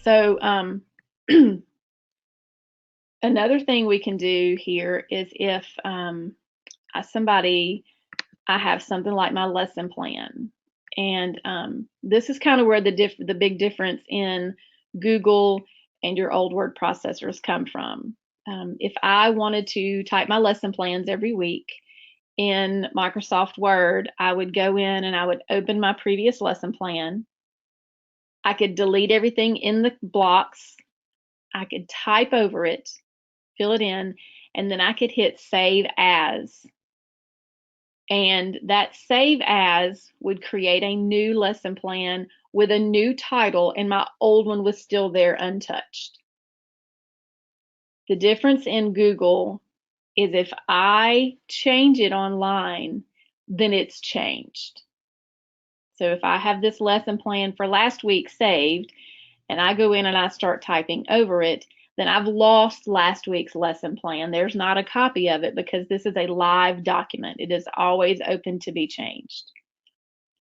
So another thing we can do here is if I have something like my lesson plan, and this is kind of where the big difference in Google and your old word processors come from. If I wanted to type my lesson plans every week in Microsoft Word, I would go in and I would open my previous lesson plan. I could delete everything in the blocks. I could type over it, fill it in, and then I could hit Save As. And that Save As would create a new lesson plan with a new title, and my old one was still there untouched. The difference in Google is if I change it online, then it's changed. So if I have this lesson plan for last week saved, and I go in and I start typing over it, then I've lost last week's lesson plan. There's not a copy of it because this is a live document. It is always open to be changed.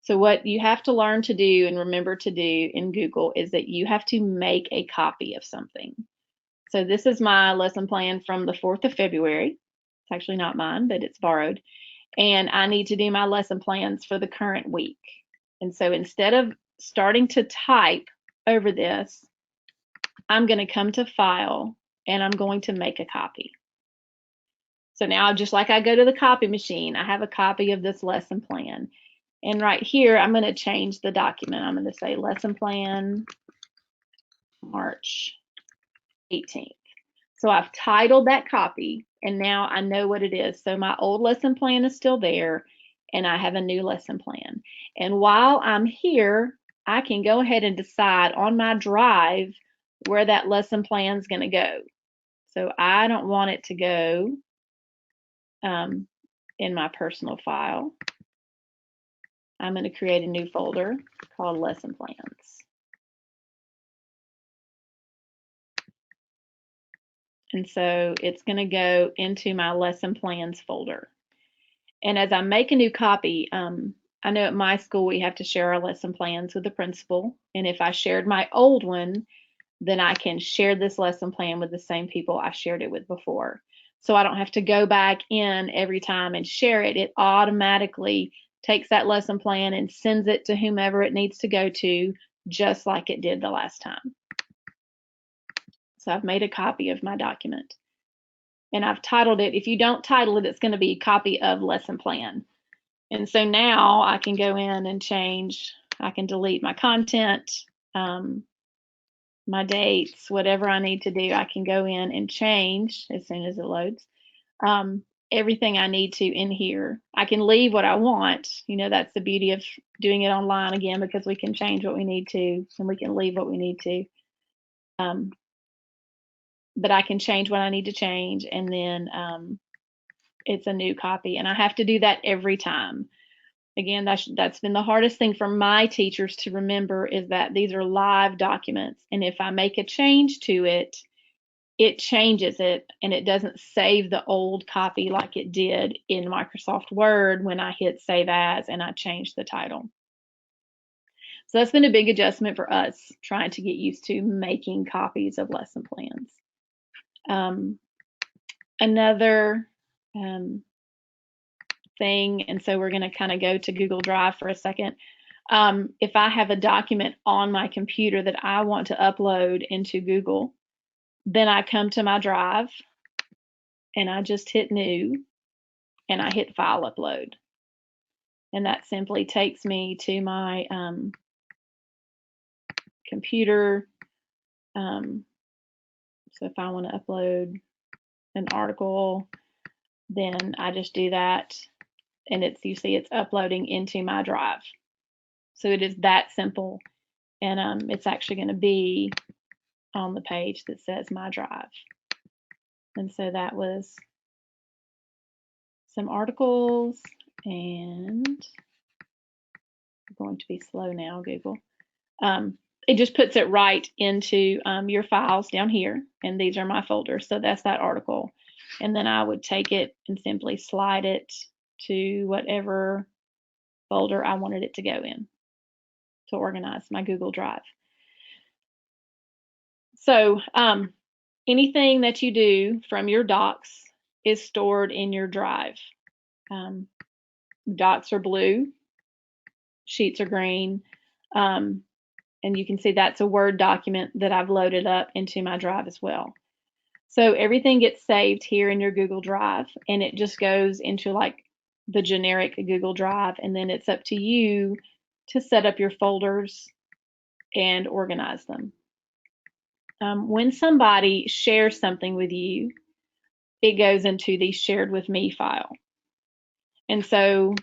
So what you have to learn to do and remember to do in Google is that you have to make a copy of something. So this is my lesson plan from the 4th of February. It's actually not mine, but it's borrowed. And I need to do my lesson plans for the current week. And so instead of starting to type over this, I'm going to come to File and I'm going to make a copy. So now, just like I go to the copy machine, I have a copy of this lesson plan. And right here, I'm going to change the document. I'm going to say lesson plan March 18th. So I've titled that copy and now I know what it is. So my old lesson plan is still there and I have a new lesson plan. And while I'm here, I can go ahead and decide on my drive where that lesson plan is going to go. So I don't want it to go in my personal file. I'm going to create a new folder called lesson plans. And so it's going to go into my lesson plans folder. And as I make a new copy, I know at my school we have to share our lesson plans with the principal. And if I shared my old one, then I can share this lesson plan with the same people I shared it with before. So I don't have to go back in every time and share it. It automatically takes that lesson plan and sends it to whomever it needs to go to, just like it did the last time. So I've made a copy of my document. And I've titled it, if you don't title it, it's going to be a copy of lesson plan. And so now I can go in and change, I can delete my content, my dates, whatever I need to do, I can go in and change as soon as it loads. Everything I need to in here. I can leave what I want. You know, that's the beauty of doing it online again, because we can change what we need to and we can leave what we need to. But I can change what I need to change, and then it's a new copy, and I have to do that every time. Again, that's been the hardest thing for my teachers to remember, is that these are live documents, and if I make a change to it, it changes it, and it doesn't save the old copy like it did in Microsoft Word when I hit Save As and I changed the title. So that's been a big adjustment for us, trying to get used to making copies of lesson plans. Another thing, and so we're going to kind of go to Google Drive for a second. If I have a document on my computer that I want to upload into Google, then I come to my drive and I just hit New and I hit File Upload. And that simply takes me to my computer. So if I want to upload an article, then I just do that, and you see it's uploading into my drive. So it is that simple, and it's actually going to be on the page that says My Drive. And so that was some articles, and I'm going to be slow now, Google. It just puts it right into your files down here, and these are my folders. So that's that article, and then I would take it and simply slide it to whatever folder I wanted it to go in to organize my Google Drive. So anything that you do from your docs is stored in your drive. Docs are blue, sheets are green, and you can see that's a Word document that I've loaded up into my drive as well. So everything gets saved here in your Google Drive, and it just goes into like the generic Google Drive, and then it's up to you to set up your folders and organize them. When somebody shares something with you, it goes into the shared with me file. And so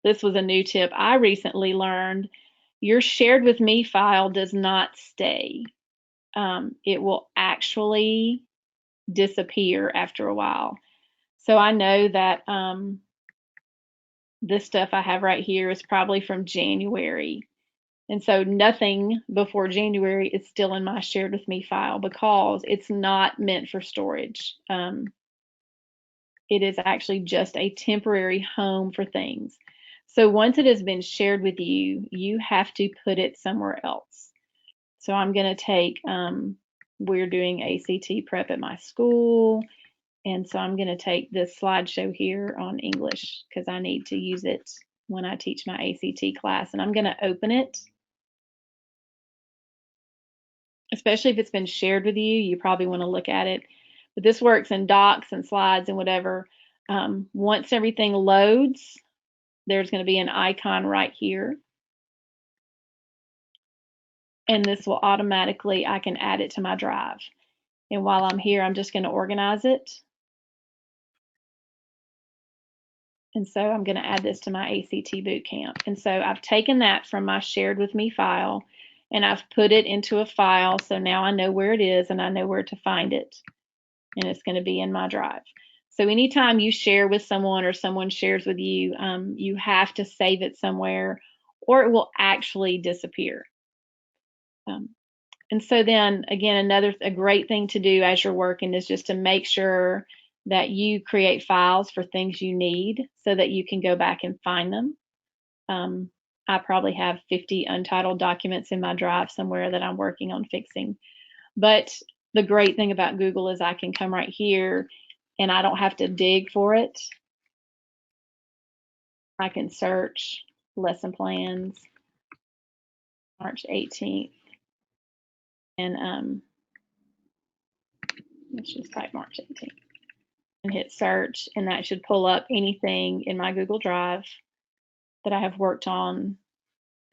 this was a new tip I recently learned. Your shared with me file does not stay. It will actually disappear after a while. So I know that this stuff I have right here is probably from January. And so nothing before January is still in my shared with me file because it's not meant for storage. It is actually just a temporary home for things. So once it has been shared with you, you have to put it somewhere else. So I'm going to take, we're doing ACT prep at my school. And so I'm going to take this slideshow here on English because I need to use it when I teach my ACT class. And I'm going to open it. Especially if it's been shared with you, you probably want to look at it. But this works in docs and slides and whatever. Once everything loads, there's going to be an icon right here. And this will automatically, I can add it to my drive. And while I'm here, I'm just going to organize it. And so I'm going to add this to my ACT bootcamp. And so I've taken that from my shared with me file and I've put it into a file. So now I know where it is and I know where to find it. And it's going to be in my drive. So anytime you share with someone or someone shares with you, you have to save it somewhere or it will actually disappear. And so then again, a great thing to do as you're working is just to make sure that you create files for things you need so that you can go back and find them. I probably have 50 untitled documents in my drive somewhere that I'm working on fixing. But the great thing about Google is I can come right here and I don't have to dig for it. I can search lesson plans, March 18th, and let's just type March 18th and hit search, and that should pull up anything in my Google Drive that I have worked on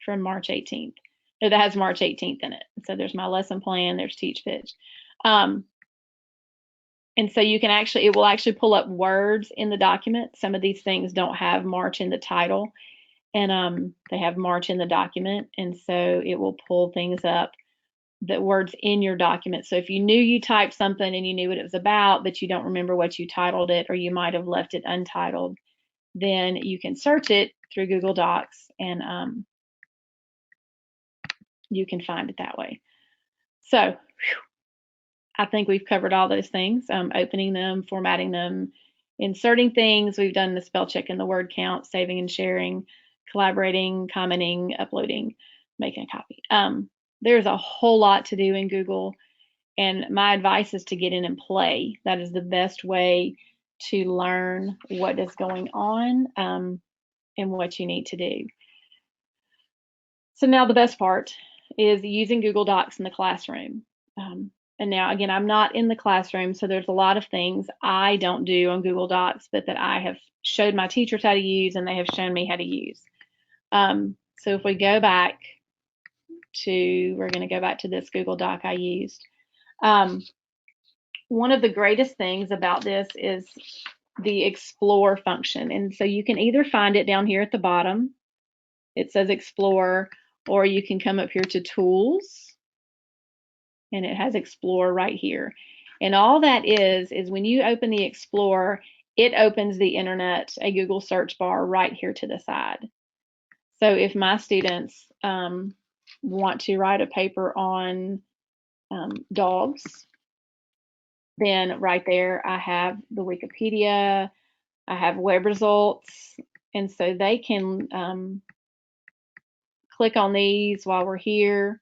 from March 18th. No, that has March 18th in it. So there's my lesson plan, there's Teach Pitch. And so you can actually, it will actually pull up words in the document. Some of these things don't have March in the title, and they have March in the document. And so it will pull things up, the words in your document. So if you knew you typed something and you knew what it was about, but you don't remember what you titled it, or you might have left it untitled, then you can search it through Google Docs and you can find it that way. So I think we've covered all those things, opening them, formatting them, inserting things. We've done the spell check and the word count, saving and sharing, collaborating, commenting, uploading, making a copy. There's a whole lot to do in Google, and my advice is to get in and play. That is the best way to learn what is going on and what you need to do. So now the best part is using Google Docs in the classroom. And now, again, I'm not in the classroom, so there's a lot of things I don't do on Google Docs, but that I have showed my teachers how to use, and they have shown me how to use. So if we go back to, we're going to go back to this Google Doc I used. One of the greatest things about this is the Explore function. And so you can either find it down here at the bottom. It says Explore, or you can come up here to Tools, and it has Explore right here. And all that is when you open the Explore, it opens the internet, a Google search bar right here to the side. So if my students want to write a paper on dogs, then right there I have the Wikipedia, I have web results, and so they can click on these while we're here.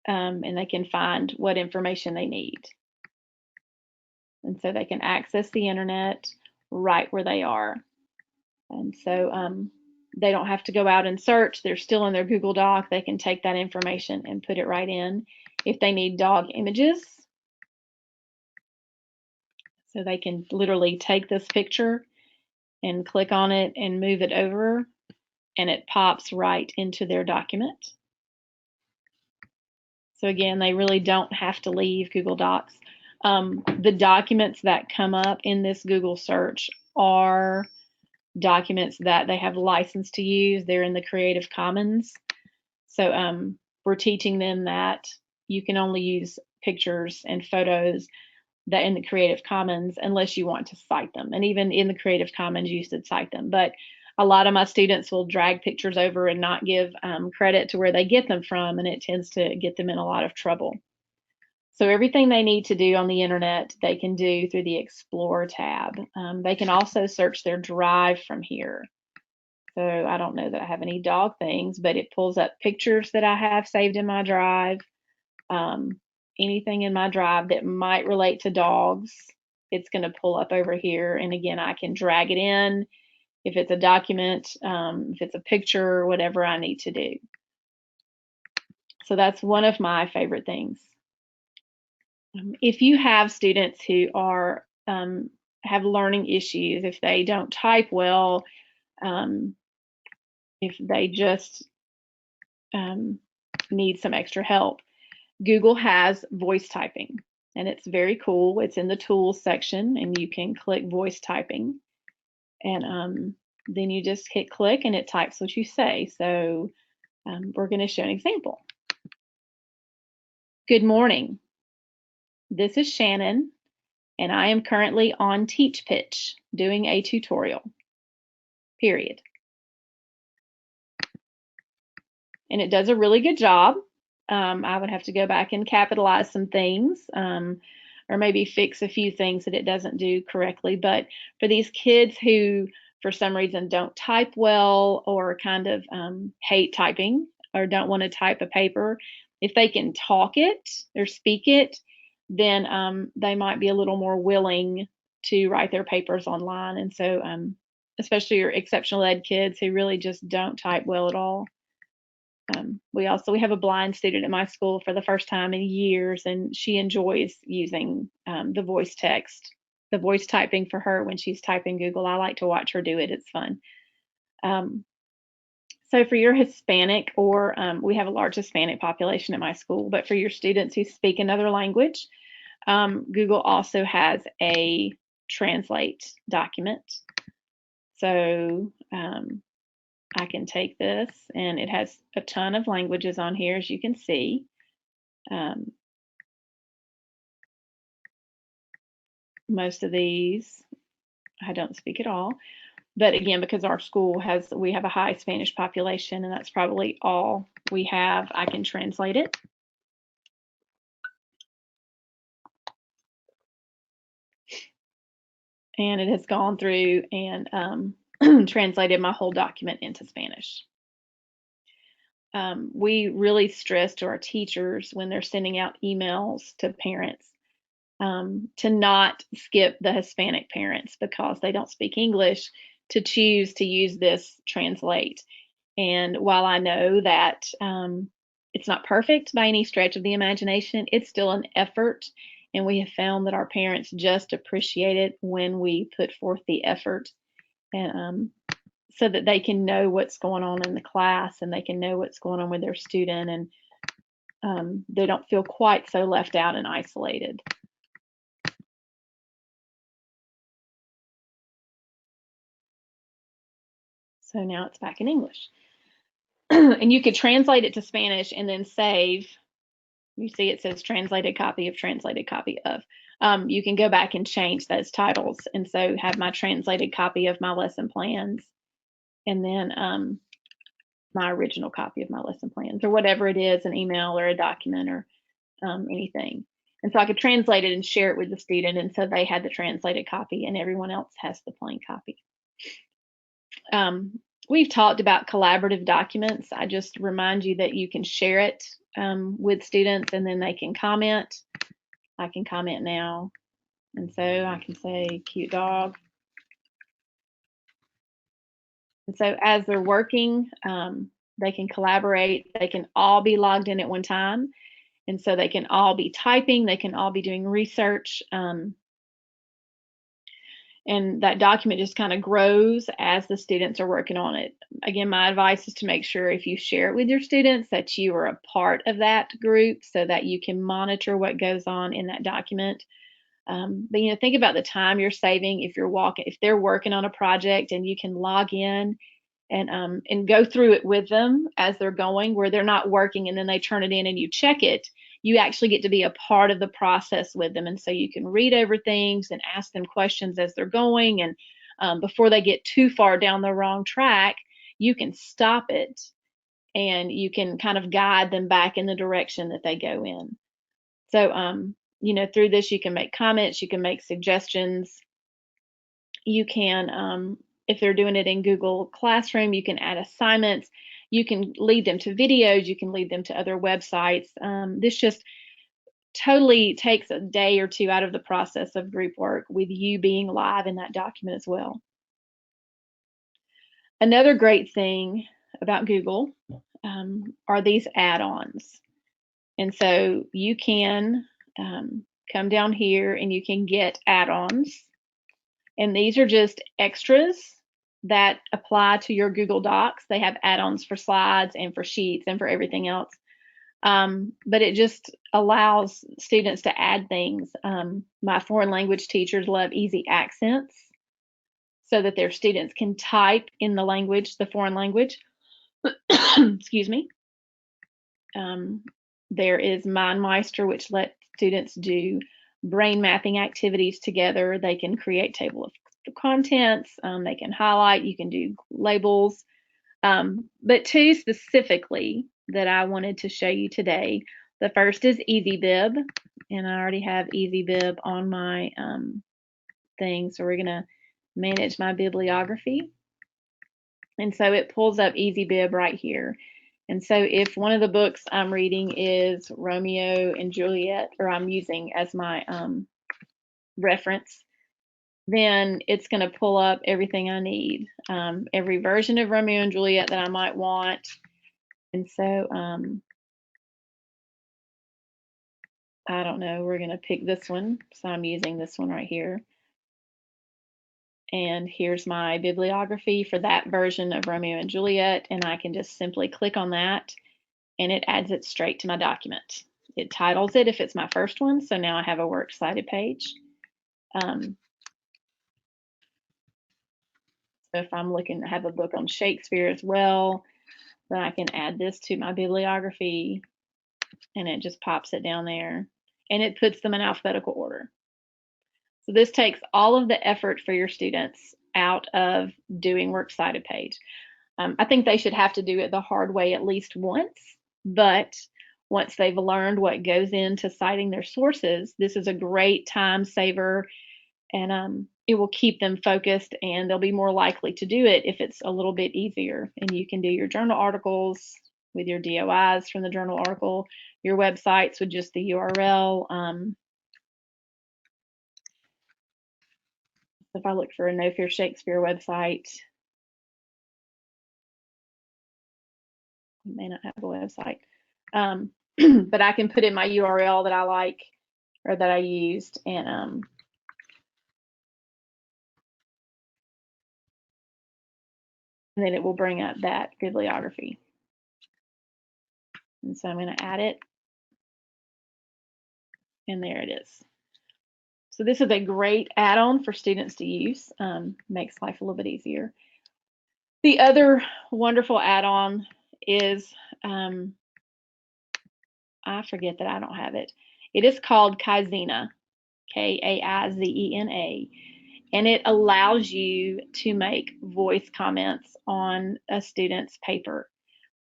and they can find what information they need. And so they can access the internet right where they are. And so they don't have to go out and search. They're still in their Google Doc. They can take that information and put it right in. If they need dog images, so they can literally take this picture and click on it and move it over, and it pops right into their document. So again, they really don't have to leave Google Docs. The documents that come up in this Google search are documents that they have license to use. They're in the Creative Commons. So we're teaching them that you can only use pictures and photos that in the Creative Commons unless you want to cite them. And even in the Creative Commons, you should cite them. But a lot of my students will drag pictures over and not give credit to where they get them from, and it tends to get them in a lot of trouble. So everything they need to do on the internet, they can do through the Explore tab. They can also search their drive from here. So I don't know that I have any dog things, but it pulls up pictures that I have saved in my drive. Anything in my drive that might relate to dogs, it's going to pull up over here. And again, I can drag it in if it's a document, if it's a picture, whatever I need to do. So that's one of my favorite things. If you have students who are have learning issues, if they don't type well, if they just need some extra help, Google has voice typing, and it's very cool. It's in the tools section, and you can click voice typing, and then you just hit click and it types what you say. So we're going to show an example. Good morning. This is Shannon, and I am currently on Teach Pitch doing a tutorial, period. And it does a really good job. I would have to go back and capitalize some things, or maybe fix a few things that it doesn't do correctly. But for these kids who, for some reason, don't type well or kind of hate typing or don't want to type a paper, if they can talk it or speak it, then they might be a little more willing to write their papers online. And so especially your exceptional ed kids who really just don't type well at all. We have a blind student at my school for the first time in years, and she enjoys using the voice text, the voice typing for her when she's typing Google. I like to watch her do it. It's fun. So for your Hispanic, or we have a large Hispanic population at my school, but for your students who speak another language, Google also has a translate document. So I can take this, and it has a ton of languages on here, as you can see. Most of these I don't speak at all, but again, because our school we have a high Spanish population, and that's probably all we have, I can translate it. And it has gone through and translated my whole document into Spanish. We really stress to our teachers when they're sending out emails to parents to not skip the Hispanic parents because they don't speak English, to choose to use this translate. And while I know that it's not perfect by any stretch of the imagination, it's still an effort. And we have found that our parents just appreciate it when we put forth the effort, and so that they can know what's going on in the class, and they can know what's going on with their student, and they don't feel quite so left out and isolated. So now it's back in English. And you could translate it to Spanish and then save. You see it says translated copy of translated copy of. You can go back and change those titles, and so have my translated copy of my lesson plans, and then my original copy of my lesson plans, or whatever it is, an email or a document or anything. And so I could translate it and share it with the student, and so they had the translated copy and everyone else has the plain copy. We've talked about collaborative documents. I just remind you that you can share it with students, and then they can comment. I can comment now, and so I can say cute dog. And so as they're working, they can collaborate. They can all be logged in at one time, and so they can all be typing. They can all be doing research. And that document just kind of grows as the students are working on it. Again, my advice is to make sure if you share it with your students that you are a part of that group so that you can monitor what goes on in that document. But you know, think about the time you're saving if they're working on a project, and you can log in and go through it with them as they're going, where they're not working and then they turn it in and you check it. You actually get to be a part of the process with them, and so you can read over things and ask them questions as they're going, and before they get too far down the wrong track, you can stop it and you can kind of guide them back in the direction that they go in. So you know, through this you can make comments, you can make suggestions, you can if they're doing it in Google Classroom, you can add assignments, you can lead them to videos, you can lead them to other websites. This just totally takes a day or two out of the process of group work with you being live in that document as well. Another great thing about Google are these add-ons. And so you can come down here and you can get add-ons. And these are just extras that apply to your Google Docs. They have add-ons for slides and for sheets and for everything else. But it just allows students to add things. My foreign language teachers love easy accents so that their students can type in the language, the foreign language. Excuse me. There is MindMeister, which lets students do brain mapping activities together. They can create table of contents, they can highlight, you can do labels. But two specifically that I wanted to show you today. The first is EasyBib, and I already have EasyBib on my thing, so we're going to manage my bibliography. And so it pulls up EasyBib right here. And so if one of the books I'm reading is Romeo and Juliet, or I'm using as my reference, then it's going to pull up everything I need, every version of Romeo and Juliet that I might want. And so I don't know, we're going to pick this one. So I'm using this one right here. And here's my bibliography for that version of Romeo and Juliet. And I can just simply click on that and it adds it straight to my document. It titles it if it's my first one. So now I have a works cited page. So if I'm looking to have a book on Shakespeare as well, then I can add this to my bibliography and it just pops it down there and it puts them in alphabetical order. So this takes all of the effort for your students out of doing works cited page. I think they should have to do it the hard way at least once, but once they've learned what goes into citing their sources, this is a great time saver, and it will keep them focused and they'll be more likely to do it if it's a little bit easier. And you can do your journal articles with your DOIs from the journal article, your websites with just the URL. If I look for a No Fear Shakespeare website, it may not have a website, but I can put in my URL that I like or that I used, and then it will bring up that bibliography. And so I'm going to add it, and there it is. So this is a great add-on for students to use. Makes life a little bit easier. The other wonderful add-on is, I forget that I don't have it. It is called Kaizena, Kaizena, and it allows you to make voice comments on a student's paper.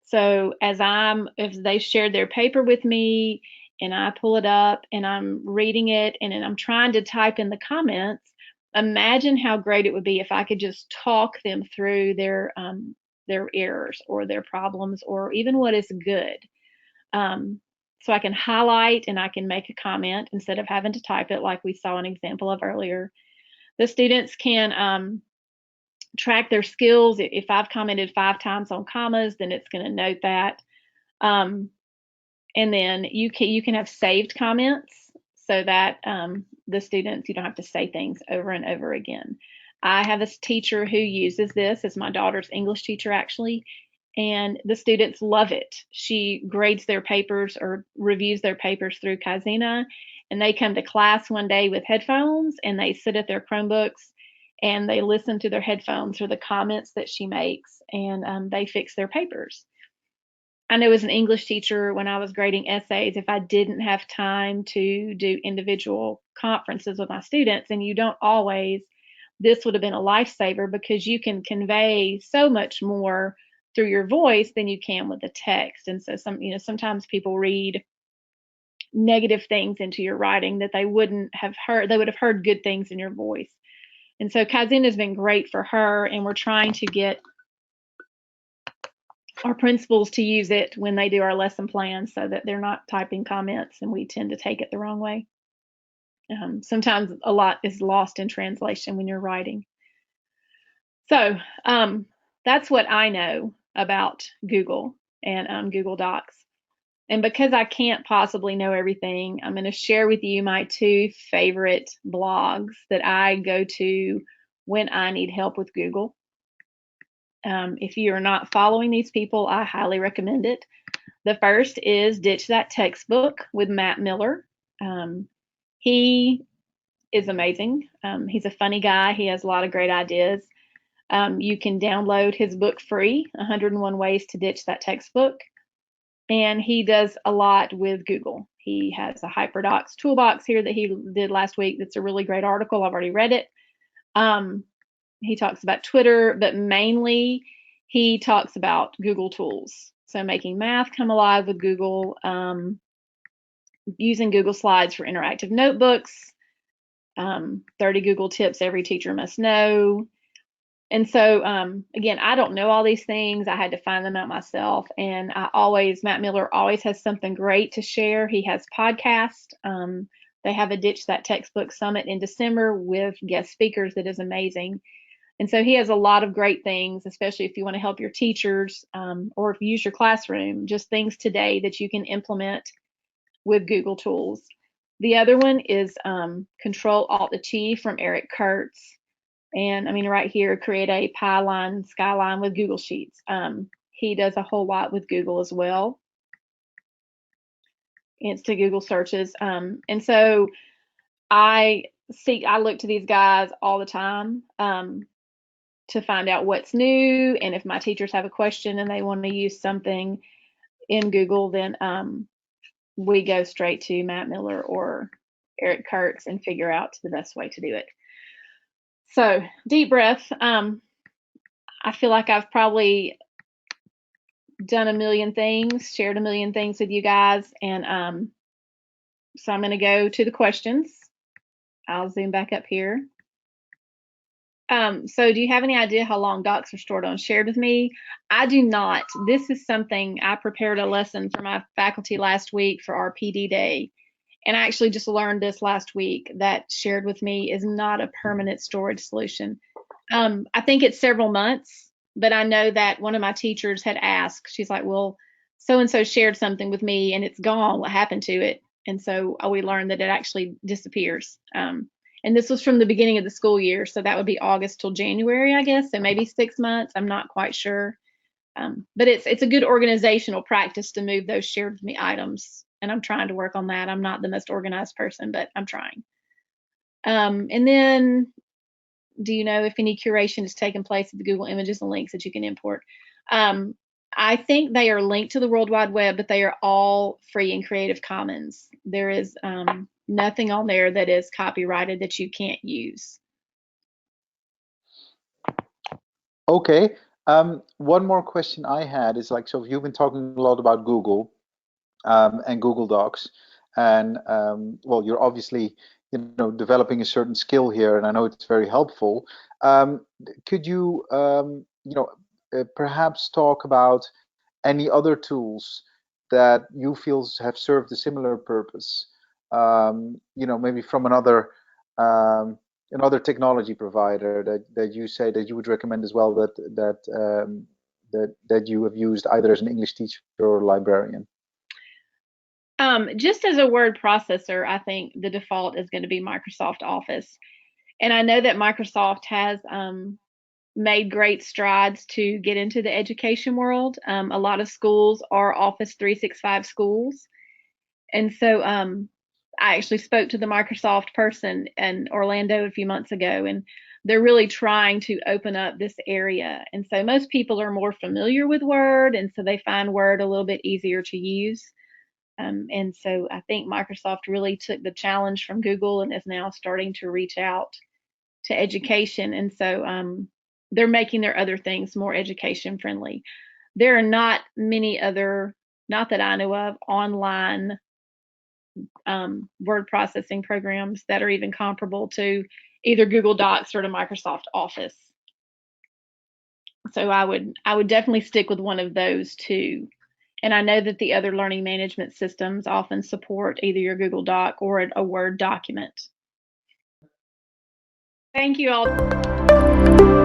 So if they shared their paper with me and I pull it up and I'm reading it and I'm trying to type in the comments, imagine how great it would be if I could just talk them through their errors or their problems or even what is good. So I can highlight and I can make a comment instead of having to type it like we saw an example of earlier. The students can track their skills. If I've commented 5 times on commas, then it's going to note that. And then you can have saved comments so that the students, you don't have to say things over and over again. I have a teacher who uses this. It's my daughter's English teacher, actually, and the students love it. She grades their papers or reviews their papers through Kaizena, and they come to class one day with headphones, and they sit at their Chromebooks, and they listen to their headphones or the comments that she makes, and they fix their papers. I know as an English teacher, when I was grading essays, if I didn't have time to do individual conferences with my students, and you don't always, this would have been a lifesaver because you can convey so much more through your voice than you can with the text. And so sometimes people read negative things into your writing that they wouldn't have heard. They would have heard good things in your voice. And so Kaizena has been great for her, and we're trying to get our principals to use it when they do our lesson plans so that they're not typing comments and we tend to take it the wrong way. Sometimes a lot is lost in translation when you're writing. So that's what I know about Google and Google Docs. And because I can't possibly know everything, I'm going to share with you my 2 favorite blogs that I go to when I need help with Google. If you are not following these people, I highly recommend it. The first is Ditch That Textbook with Matt Miller. He is amazing. He's a funny guy. He has a lot of great ideas. You can download his book free, 101 Ways to Ditch That Textbook. And he does a lot with Google. He has a HyperDocs toolbox here that he did last week. That's a really great article. I've already read it. He talks about Twitter, but mainly he talks about Google tools. So making math come alive with Google, using Google Slides for interactive notebooks, 30 Google tips every teacher must know. And so, again, I don't know all these things. I had to find them out myself. And Matt Miller always has something great to share. He has podcasts. They have a Ditch That Textbook Summit in December with guest speakers that is amazing. And so he has a lot of great things, especially if you want to help your teachers or if you use your classroom, just things today that you can implement with Google tools. The other one is Control-Alt-Achieve from 𝗙𝗢𝗟𝗏. And I mean, right here, create a pie line, skyline with Google Sheets. He does a whole lot with Google as well. It's to Google searches. And so I look to these guys all the time to find out what's new. And if my teachers have a question and they want to use something in Google, then we go straight to Matt Miller or 𝗙𝗢𝗟𝗏 and figure out the best way to do it. So deep breath. I feel like I've probably done a million things, shared a million things with you guys. And so I'm going to go to the questions. I'll zoom back up here. So do you have any idea how long docs are stored on Shared with me? I do not. This is something I prepared a lesson for my faculty last week for our PD day. And I actually just learned this last week that Shared with me is not a permanent storage solution. I think it's several months, but I know that one of my teachers had asked, she's like, well, so-and-so shared something with me and it's gone. What happened to it? And so we learned that it actually disappears. And this was from the beginning of the school year. So that would be August till January, I guess. So maybe 6 months. I'm not quite sure. But it's a good organizational practice to move those shared with me items. And I'm trying to work on that. I'm not the most organized person, but I'm trying. And then, do you know if any curation has taken place of the Google images and links that you can import? I think they are linked to the World Wide Web, but they are all free and Creative Commons. There is nothing on there that is copyrighted that you can't use. Okay. One more question I had is like, so you've been talking a lot about Google and Google Docs, and well, you're obviously developing a certain skill here, and I know it's very helpful. Could you perhaps talk about any other tools that you feel have served a similar purpose? Maybe from another technology provider that you say that you would recommend as well, that you have used either as an English teacher or librarian? Just as a word processor, I think the default is going to be Microsoft Office. And I know that Microsoft has made great strides to get into the education world. A lot of schools are Office 365 schools. And so I actually spoke to the Microsoft person in Orlando a few months ago, and they're really trying to open up this area. And so most people are more familiar with Word, and so they find Word a little bit easier to use. And so I think Microsoft really took the challenge from Google and is now starting to reach out to education. And so they're making their other things more education friendly. There are not many other, not that I know of, online word processing programs that are even comparable to either Google Docs or to Microsoft Office. So I would definitely stick with one of those two. And I know that the other learning management systems often support either your Google Doc or a Word document. Thank you all.